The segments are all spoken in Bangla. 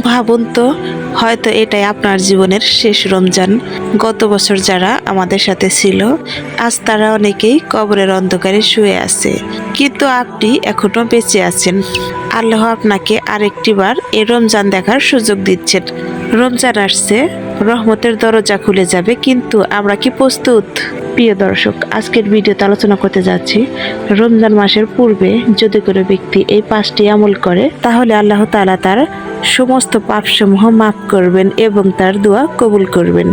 ভাবুন তো, হয়তো এটাই আপনার জীবনের শেষ রমজান। গত বছর যারা আমাদের সাথে ছিল, আজ তারা অনেকেই কবরের অন্ধকারে শুয়ে আছে, কিন্তু আপনি এখনো বেঁচে আছেন। আল্লাহ আপনাকে আরেকটি বার এই রমজান দেখার সুযোগ দিচ্ছেন। রমজান আসছে, রহমতের দরজা খুলে যাবে, কিন্তু আমরা কি প্রস্তুত? প্রিয় দর্শক, আজকের ভিডিওতে আলোচনা করতে যাচ্ছি রমজান মাসের পূর্বে যদি কোনো ব্যক্তি এই 5টি আমল করে, তাহলে আল্লাহ তাআলা তার সমস্ত পাপসমূহ মাফ করবেন এবং তার দোয়া কবুল করবেন।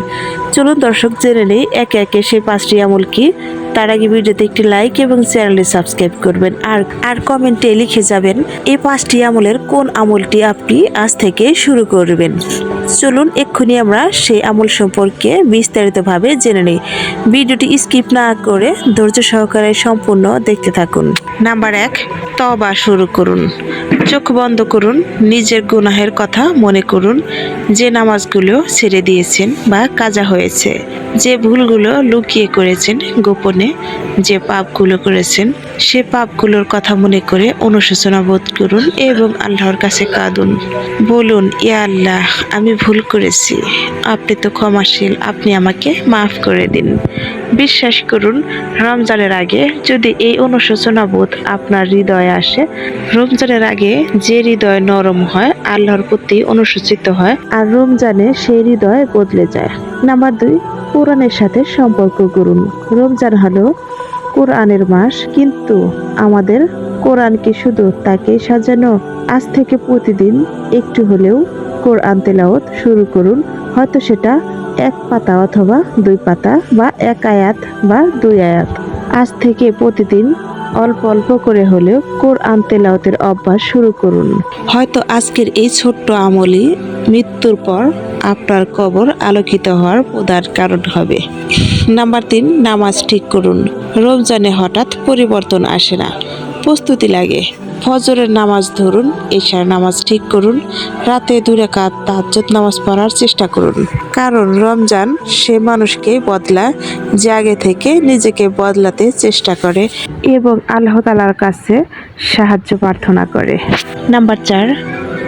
চলুন দর্শক, জেনে নেই একে একে সেই 5টি আমল কি। তার আগে ভিডিওতে একটি লাইক এবং চ্যানেলটি সাবস্ক্রাইব করবেন, আর কমেন্টে লিখে যাবেন এই 5টি আমলের কোন আমলটি আপনি আজ থেকে শুরু করবেন। চলুন এক্ষুনি আমরা সেই আমল সম্পর্কে বিস্তারিতভাবে জেনে নিই। ভিডিওটি স্কিপ না করে ধৈর্য সহকারে সম্পূর্ণ দেখতে থাকুন। নাম্বার 1, তওবা শুরু করুন। চোখ বন্ধ করুন, নিজের গুনাহের কথা মনে করুন। যে নামাজগুলো ছেড়ে দিয়েছেন বা কাজা হয়েছে, যে ভুলগুলো লুকিয়ে করেছেন গোপনে, যে পাপগুলো করেছেন সে পাপগুলোর কথা মনে করে অনুশোচনা বোধ করুন এবং আল্লাহর কাছে কাঁদুন। বলুন, ইয়া আল্লাহ, আমি ভুল করেছি, আপনি তো ক্ষমাশীল, আপনি আমাকে মাফ করে দিন। বিশ্বাস করুন, রমজানের আগে যদি এই অনুশোচনা বোধ আপনার হৃদয়ে আসে, রমজানের আগে যে হৃদয় নরম হয়, আল্লাহর প্রতি অনুশোচিত হয়, আর রমজানে সেই হৃদয় বদলে যায়। নাম্বার 2, কোরআনের সাথে সম্পর্ক করুন। রমজান হলো কোরআনের মাস, কিন্তু আমাদের কোরআন কি শুধু তাকে সাজানো? আজ থেকে প্রতিদিন একটু হলেও কোরআন তেলাওয়াত শুরু করুন। হয়তো সেটা 1 পাতা অথবা 2 পাতা বা 1 আয়াত বা 2 আয়াত। আজ থেকে প্রতিদিন অল্প অল্প করে হলেও কোরআন তেলাওয়াতের অভ্যাস শুরু করুন। হয়তো আজকের এই ছোট্ট আমলই মৃত্যুর পর আপনার কবর আলোকিত হওয়ার প্রধান কারণ হবে। নাম্বার 3, নামাজ ঠিক করুন। রমজানে হঠাৎ পরিবর্তন আসে না, প্রস্তুতি লাগে। ফজরের নামাজ ধরুন, এশার নামাজ ঠিক করুন, রাতে 2 রাকাত তাহাজ্জুদ নামাজ পড়ার চেষ্টা করুন। কারণ রমজান সে মানুষকে বদলায় যে আগে থেকে নিজেকে বদলাতে চেষ্টা করে এবং আল্লাহ তাআলার কাছে সাহায্য প্রার্থনা করে। নাম্বার 4,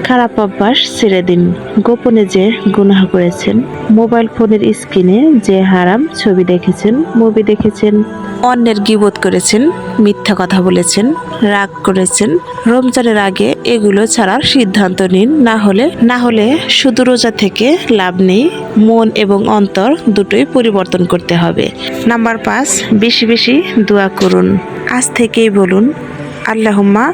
খারাপ অভ্যাস ছেড়ে দিন। গোপনে যে গুনাহ করেছেন, মোবাইল ফোনের স্ক্রিনে যে হারাম ছবি দেখেছেন, মুভি দেখেছেন, অন্যের গীবত করেছেন, মিথ্যা কথা বলেছেন, রাগ করেছেন, রমজানের আগে এগুলো ছাড়ার সিদ্ধান্ত নিন। না হলে শুধু রোজা থেকে লাভ নেই, মন এবং অন্তর দুটোই পরিবর্তন করতে হবে। নাম্বার 5, বেশি বেশি দোয়া করুন। আজ থেকেই বলুন, আল্লাহুম্মা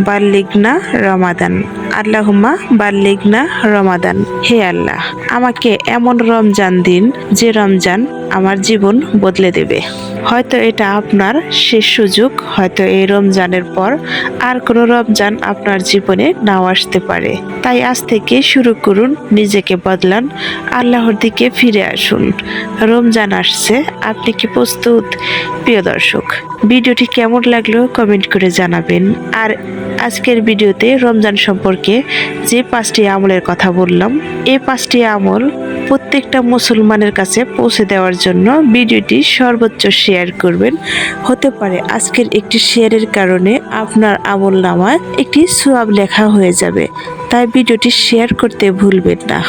বাল্লিগনা রমাদান, আল্লাহুম্মা বাল্লিগনা রমাদান। হে আল্লাহ, আমাকে এমন রমজান দিন যে রমজান আমার জীবন বদলে দেবে। হয়তো এটা আপনার শেষ সুযোগ, হয়তো এই রমজানের পর আর কোনো রমজান আপনার জীবনে নাও আসতে পারে। তাই আজ থেকে শুরু করুন, নিজেকে বদলান, আল্লাহর দিকে ফিরে আসুন। রমজান আসছে, আপনি কি প্রস্তুত? প্রিয় দর্শক, ভিডিওটি কেমন লাগলো কমেন্ট করে জানাবেন। আর আজকের ভিডিওতে রমজান সম্পর্কে যে 5টি আমলের কথা বললাম, এই 5টি আমল প্রত্যেকটা মুসলমানের কাছে পৌঁছে দেওয়ার জন্য ভিডিওটি সর্বোচ্চ শেয়ার করবেন। হতে পারে আজকের একটি শেয়ারের কারণে আপনার আমলনামায় একটি সওয়াব লেখা হয়ে যাবে। তাই ভিডিওটি শেয়ার করতে ভুলবেন না।